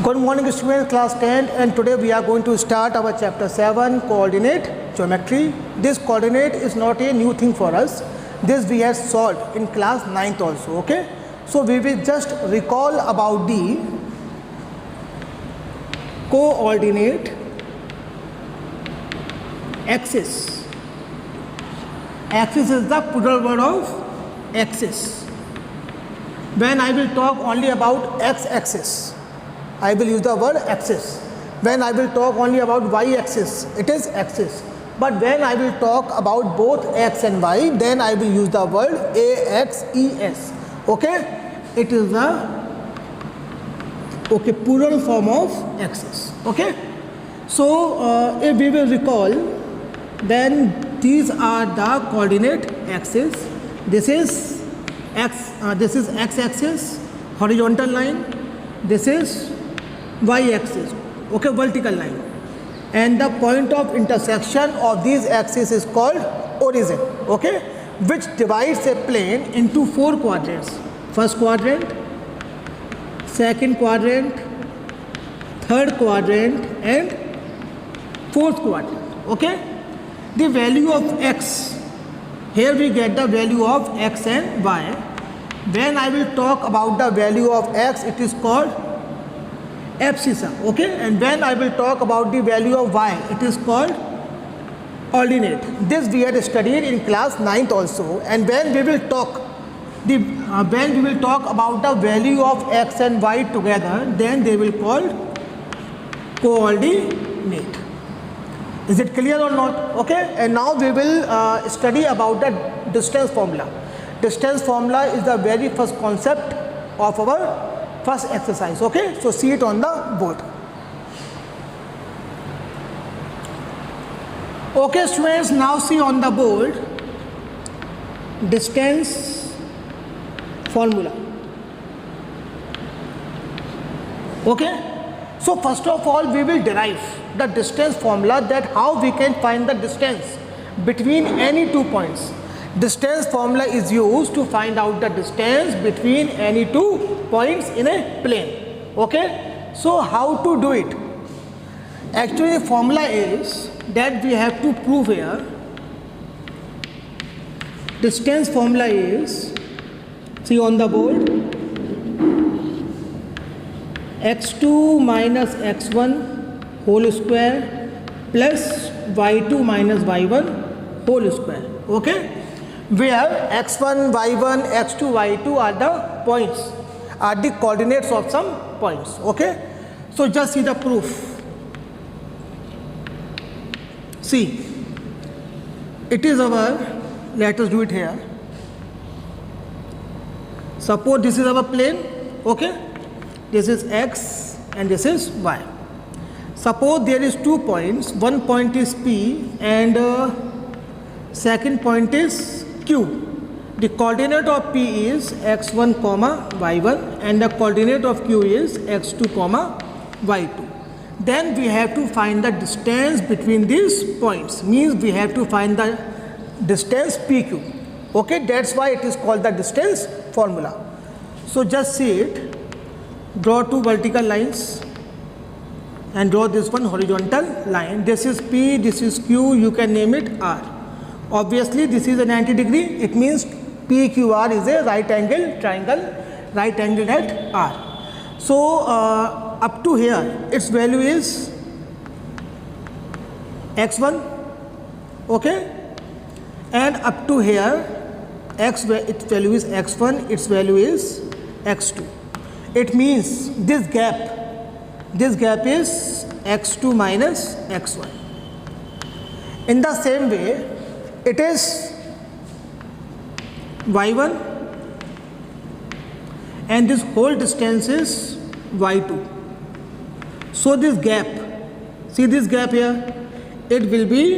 Good morning students, class 10, and today we are going to start our chapter 7, coordinate geometry. This coordinate is not a new thing for us. This we have solved in class 9th also, okay? So we will just recall about the coordinate axis. Axis is the plural word of axis. When I will talk only about x-axis, I will use the word axis. When I will talk only about y-axis, it is axis. But when I will talk about both x and y, then I will use the word axes. Okay? It is the plural form of axis. Okay? So if we will recall, then these are the coordinate axes. This is x. This is x-axis, horizontal line. This is y-axis, okay, vertical line, and the point of intersection of these axes is called origin, okay, which divides a plane into 4 quadrants: first quadrant, second quadrant, third quadrant, and fourth quadrant. Okay, the value of x, here we get the value of x and y. When I will talk about the value of x, it is called abscissa, okay, and when I will talk about the value of y, it is called ordinate. This we had studied in class 9th also. And when we will talk about the value of x and y together, then they will call coordinate. Is it clear or not? Okay, and now we will study about the distance formula. Distance formula is the very first concept of our first exercise. Okay, so see it on the board. Okay students, now see on the board distance formula. Okay, so first of all we will derive the distance formula, that how we can find the distance between any 2 points. Distance formula is used to find out the distance between any 2 points in a plane. Okay, so how to do it? Actually, the formula is that we have to prove here. Distance formula is, see on the board, x2 minus x1 whole square plus y2 minus y1 whole square. Okay, where x1, y1, x2, y2 are the points, are the coordinates of some points. Okay, so just see the proof. See, it is our, let us do it here. Suppose this is our plane. Okay, this is x and this is y. Suppose there is 2 points, one point is P and second point is Q. The coordinate of P is x1 comma y1 and the coordinate of Q is x2 comma y2. Then we have to find the distance between these points, means we have to find the distance PQ. Okay, that's why it is called the distance formula. So just see it. Draw 2 vertical lines and draw this one horizontal line. This is P, this is Q, you can name it R. Obviously this is a 90 degree, it means PQR is a right angle triangle, right angle at R. So up to here its value is x1, okay, and up to here its value is x1, its value is x2. It means this gap is x2 minus x1. In the same way, it is y1 and this whole distance is y2. So this gap, see this gap here, it will be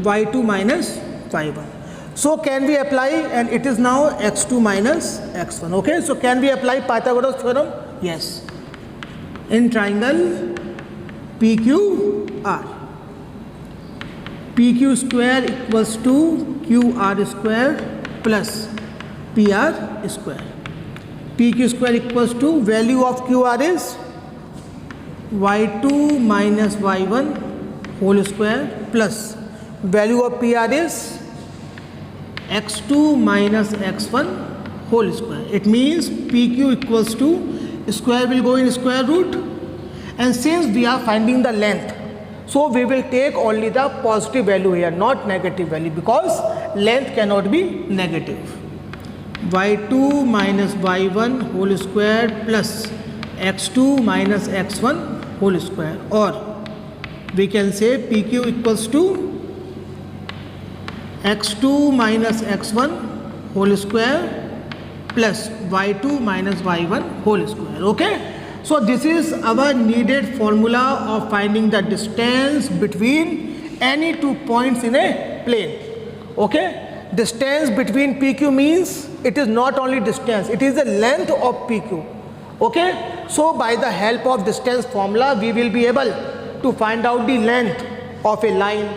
y2 minus y1. So can we apply, and it is now x2 minus x1. Okay, so can we apply Pythagoras theorem? Yes. In triangle PQR, PQ square equals to QR square plus PR square. PQ square equals to value of QR is y2 minus y1 whole square plus value of PR is x2 minus x1 whole square. It means PQ equals to square will go in square root, and since we are finding the length, so we will take only the positive value here, not negative value, because length cannot be negative. y2 minus y1 whole square plus x2 minus x1 whole square, or we can say PQ equals to x2 minus x1 whole square plus y2 minus y1 whole square. Okay, so this is our needed formula of finding the distance between any 2 points in a plane. Okay, distance between PQ means it is not only distance, it is the length of PQ. Okay, so by the help of distance formula we will be able to find out the length of a line.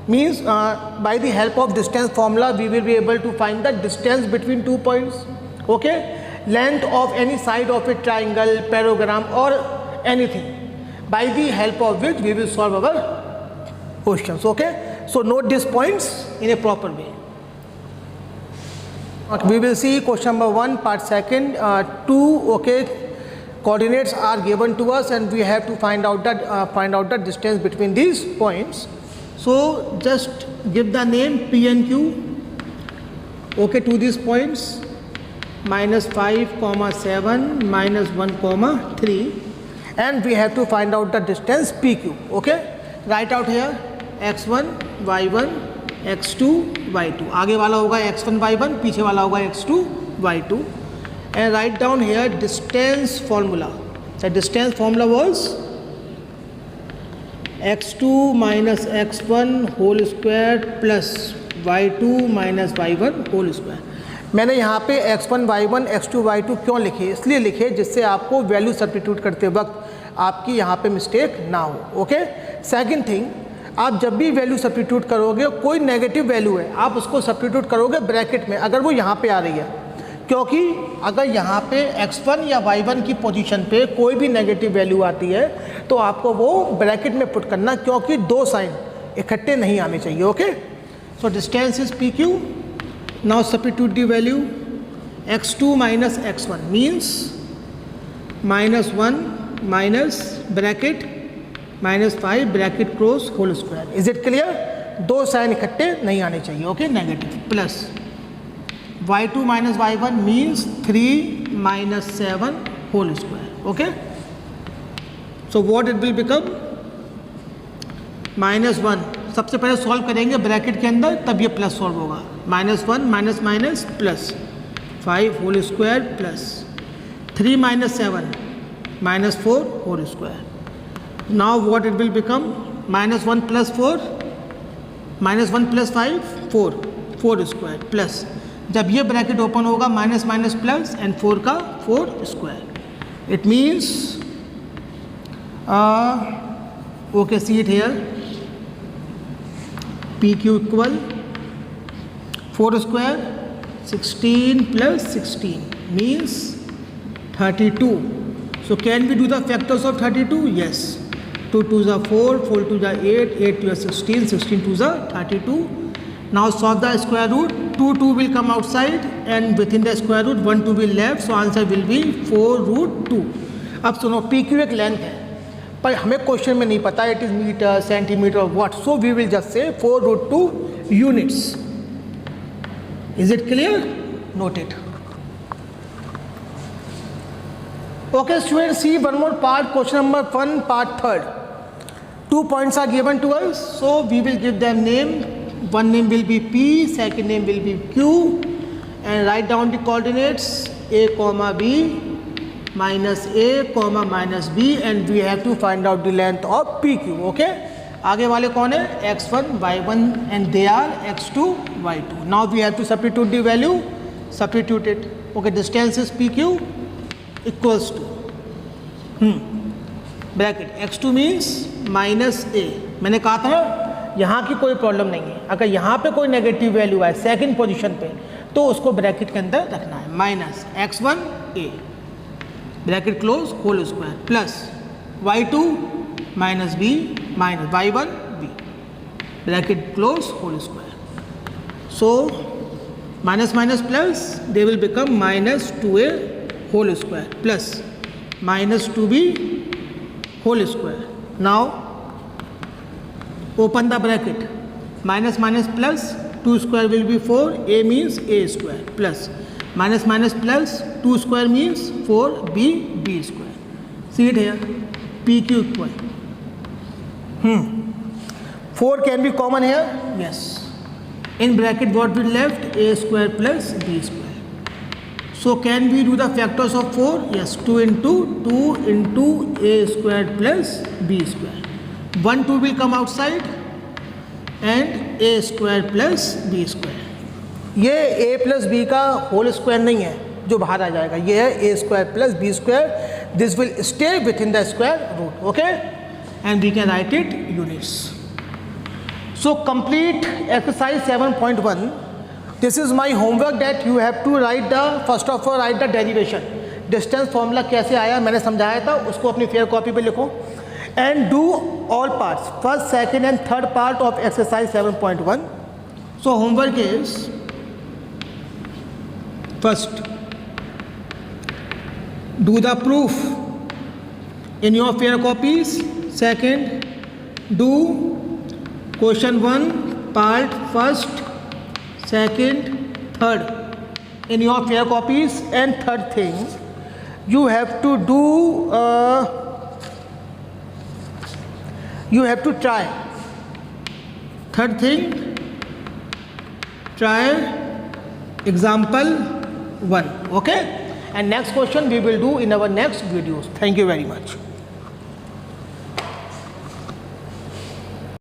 Means by the help of distance formula we will be able to find the distance between 2 points. Okay, length of any side of a triangle, parallelogram or anything, by the help of which we will solve our questions. Okay, so note these points in a proper way. We will see question number 1 part 2. Okay, coordinates are given to us and we have to find out the distance between these points. So just give the name P and Q, okay, to these points, minus 5, 7, minus 1, 3, and we have to find out the distance PQ. Okay, write out here x1, y1, x2, y2. आगे वाला होगा x1, y1, पीछे वाला होगा x2, y2, and write down here distance formula. The distance formula was x2 minus x1 whole square plus y2 minus y1 whole square. मैंने यहाँ पे x1, y1, x2, y2 क्यों लिखे? इसलिए लिखे जिससे आपको वैल्यू सब्स्टिट्यूट करते वक्त आपकी यहाँ पे मिस्टेक ना हो. ओके, सेकंड थिंग, आप जब भी वैल्यू सब्स्टिट्यूट करोगे, कोई नेगेटिव वैल्यू है आप उसको सब्स्टिट्यूट करोगे ब्रैकेट में अगर वो यहाँ पे आ रही है, क्योंकि अगर यहाँ पे x1 या y1 की पोजीशन पे कोई भी नेगेटिव वैल्यू आती है तो आपको वो ब्रैकेट में पुट करना, क्योंकि दो साइन इकट्ठे नहीं आने चाहिए. Okay, so distance is PQ. Now substitute the value x2 minus x1 means minus 1 minus bracket minus 5 bracket close whole square. Is it clear? दो साइन इकट्ठे नहीं आने चाहिए. Okay, negative. Plus y2 minus y1 means 3 minus 7 whole square. Okay, so what it will become? minus 1. सबसे पहले solve करेंगे bracket के अंदर, तब ये प्लस सॉल्व होगा. minus 1 minus minus plus 5 whole square plus 3 minus 7 minus 4 whole square. Now what it will become? minus 1 plus 4 minus 1 plus 5 4 square plus, जब ये ब्रैकेट ओपन होगा माइनस माइनस प्लस एंड 4 का 4 square. It means okay, see it here, PQ equal 4 square 16 plus 16 means 32. So can we do the factors of 32? Yes. 2 2s are 4, 4 2s are 8, 8 2s are 16, 16 2s are 32. Now solve the square root. 2 will come outside and within the square root 1 2 will left, so answer will be 4 root 2. अब सुनो, PQ एक length है पर हमें question में नहीं पता it is metre, centimetre और what, so we will just say 4 root 2 units. Is it clear? Note it. Okay student, see one more part, question number 1 part 3. 2 points are given to us, so we will give them name. One name will be P, second name will be Q, and write down the coordinates A comma B, minus A comma minus B, and we have to find out the length of PQ. Okay, आगे वाले कौन है? x1, y1 and they are x2, y2. Now we have to substitute the value, substitute it. Okay, distance is PQ equals to bracket x2 means minus A. मैंने कहा था ना यहाँ की कोई प्रॉब्लम नहीं है, अगर यहाँ पे कोई नेगेटिव वैल्यू है सेकंड पोजीशन पे तो उसको ब्रैकेट के अंदर रखना है. Minus x1 A bracket close whole square plus y2 minus b minus y1 b, bracket close, whole square. So minus minus plus, they will become minus 2a whole square plus minus 2b whole square. Now open the bracket, minus minus plus 2 square will be 4, a means a square plus minus minus plus 2 square means 4b b square. See it here, pq equal 4 can be common here, yes. In bracket what we left, a square plus b square. So can we do the factors of 4? Yes, 2 into a square plus b square. 1 2 will come outside and a square plus b square. ये a plus b का whole square नहीं है जो बाहर आ जाएगा, ये है a square plus b square. This will stay within the square root, okay? And we can write it units. So complete exercise 7.1. This is my homework that you have to write the, first of all write the derivation. Distance formula कैसे आया मैंने समझाया था, उसको अपनी fair copy पे लिखो. And do all parts, first, second and third part of exercise 7.1. So homework is, first do the proof in your fair copies. Second, do question 1 part first, second, third in your fair copies. And third thing, you have to do you have to try. Third thing, try example 1, okay? And next question we will do in our next videos. Thank you very much.